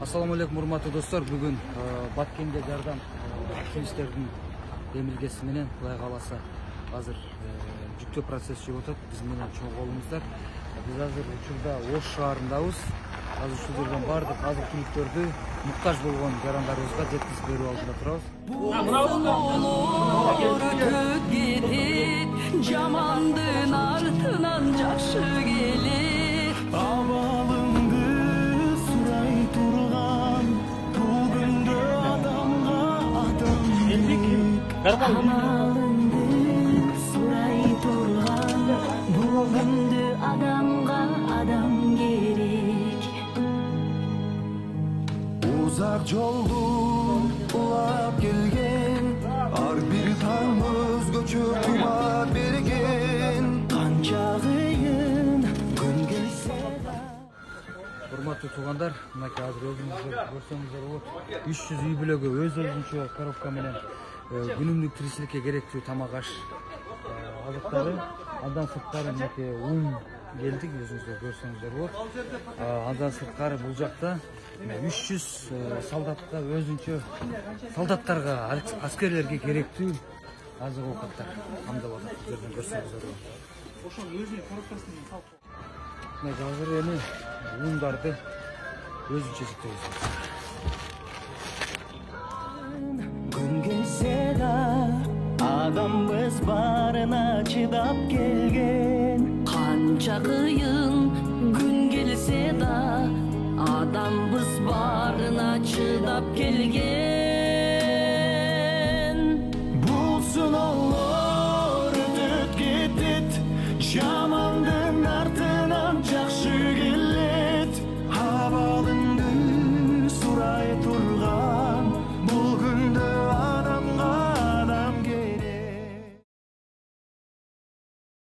Assalamu alaikum урматтуу достор. Бүгүн Баткенге жардам активисттердин демилгеси менен Кудай кааласа азыр жүктөө процесс жүрүп атат. Биз менен чоң колумуздар. Биз азыр учурда Ош шаарындабыз. Азыр ушул жерден бардык азык-түлүктөрдү муктаж болгон жарандарыбызга жеткизип берүү алдында турабыз. Жамандын артынан жакшы келет. Абалыңды сурай турган бул күндө адамга адам керек. Амалыңды сурай турган бул күндө адамга адам керек. Узак жолду улап келген, ар бир таң өзгөчө кубат берген. Канча кыйын күн келсе да. Урматтуу туугандар, мынакей азыр өзүңүздөр көрсөңүздөр болот. 300 үй бүлөгө өзүнчө коробка менен күнүмдүк тиричиликке керектүү тамак аш азыктары, андан сырткары мынакей ун келдик, өзүңүздөр көрсөңүздөр болот. Андан сырткары бул жакта 300 солдатка өзүнчө солдаттарга, аскерлерге керектүү азык оокаттар камдалып атат. Жерден көрсөңүздөр болот. Ошонун өзүнүн коробкасынын салып. Азыр эми ундарды өзүнчө жыктайбыз. Күн келсе да адамбыз барына чыдап келген. Канча кыйын күн келсе да адамбыз барына чыдап келген.